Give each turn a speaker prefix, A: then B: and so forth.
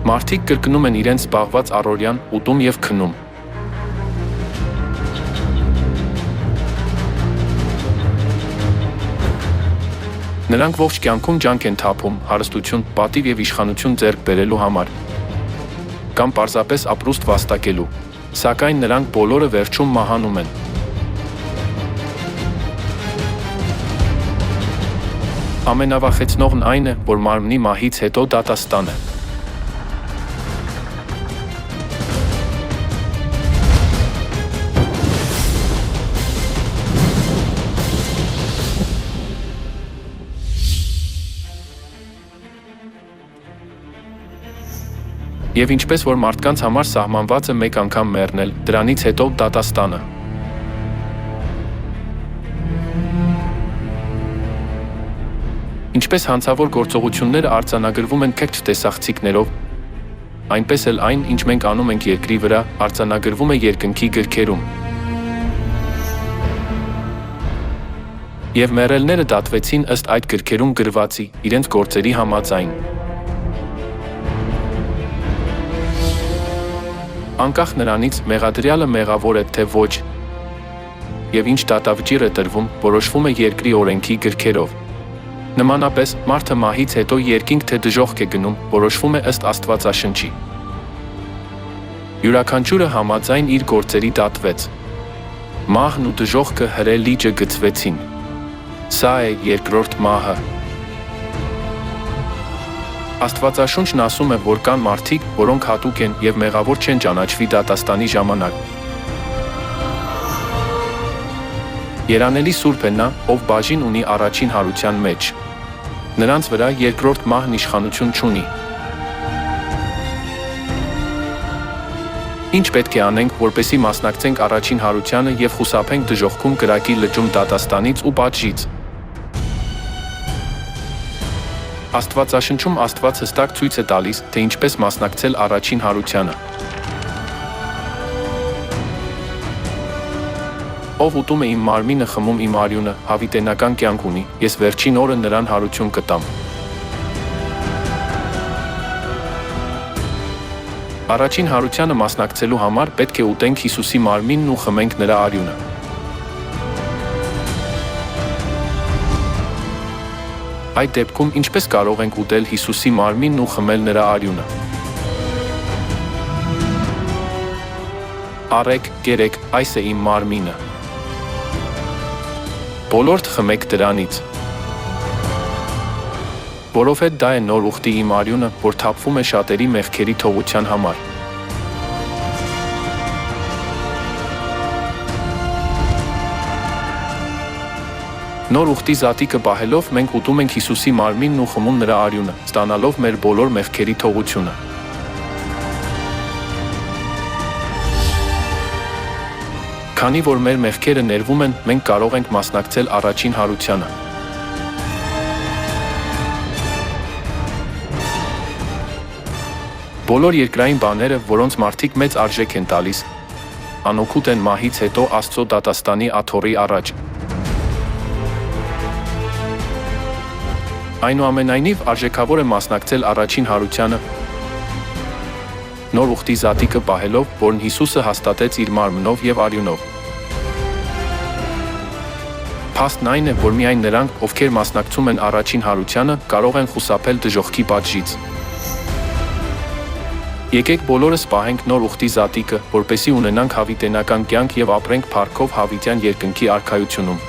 A: Մարդիկ կրկնում են իրենց զբաղված առօրյան, ուտում և քնում։ Նրանք ողջ կյանքում ջանք են թափում հարստություն, պատիվ և իշխանություն ձեռք բերելու համար, կամ պարզապես ապրուստ վաստակելու, սակայն նրանք բոլորը վերջում մահանում են։ Ամենավախեցնողն այն է, որ մարմնի մահից հետո դատաստան է։ Եվ ինչպես որ մարդկանց համար սահմանված է մեկ անգամ մեռնել, դրանից հետո դատաստանը։ Ինչպես հանցավոր գործողությունները արձանագրվում են քեքտ տեսախցիկներով, այնպես էլ այն, ինչ մենք անում ենք երկրի վրա, արձանագրվում է երկնքի գրքերում։ Եվ մեռելները դատվեցին ըստ այդ գրքերում գրվածի, իրենց գործերի համաձայն։ Անկախ նրանից մեղադրյալը մեղավոր է թե ոչ, և ինչ դատավճիռ է տրվում, որոշվում է երկրի օրենքի գրքերով։ Նմանապես, մարդը մահից հետո երկինք թե դժոխք է գնում, որոշվում է ըստ Աստվածաշնչի։ Յուրաքանչյուրը համաձայն իր գործերի դատվեց։ Մահն ու դժոխքը հրե լիճը գցվեցին։ Սա է երկրորդ մահը։ Աստվածաշունչն ասում է, որ կան մարդիկ, որոնք հատուկ են և մեղավոր չեն ճանաչվի դատաստանի ժամանակ։ Երանելի Սուրբ է նա, ով բաժին ունի առաջին հարության մեջ։ Նրանց վրա երկրորդ մահն իշխանություն չունի։ Ինչ պետք է անենք, որպեսզի մասնակցենք առաջին հարությանը և խուսափենք դժոխքում կրակի լճում դատաստանից ու պատժից։ Աստվածաշնչում Աստված հստակ ցույց է տալիս, թե ինչպես մասնակցել առաջին հարությանը։ Ով ուտում է իմ մարմինը, խմում իմ արյունը, հավիտենական կյանք ունի, ես վերջին օրը նրան հարություն կտամ։ Առաջին հարությանը մասնակցելու համար պետք է ուտենք Հիսուսի մարմինն ու խմենք նրա արյունը։ Այդ դեպքում ինչպես կարող ենք ուտել Հիսուսի մարմինն ու խմել նրա արյունը։ Առեք, կերեք, այս է իմ մարմինը։ Բոլորդ խմեք դրանից։ Որովհետև դա է նոր ուխտի իմ արյունը, որ թափվում է շատերի մեղքերի թողության համար։ Նոր ուխտի զատիկը պահելով մենք ուտում ենք Հիսուսի մարմինն ու խմում նրա արյունը, ստանալով մեր բոլոր մեղքերի թողությունը։ Քանի որ մեր մեղքերը ներվում են, մենք կարող ենք մասնակցել առաջին հարությանը։ Բոլոր երկրային բաները, որոնց մարդիկ մեծ արժեք են տալիս, անօգուտ են մահից հետո Աստծո դատաստանի աթոռի առաջ։ Այնուամենայնիվ արժեքավոր է մասնակցել առաջին հարությանը, նոր ուխտի զատիկը պահելով, որն Հիսուսը հաստատեց իր մարմնով և արյունով։ Փաստն այն է, որ միայն նրանք, ովքեր մասնակցում են առաջին հարությանը, կարող են խուսափել դժոխքի պատժից։ Եկեք բոլորս պահենք նոր ուխտի զատիկը, որպեսզի ունենանք հավիտենական կյանք և ապրենք փառքով հավիտյան երկնքի արքայությունում։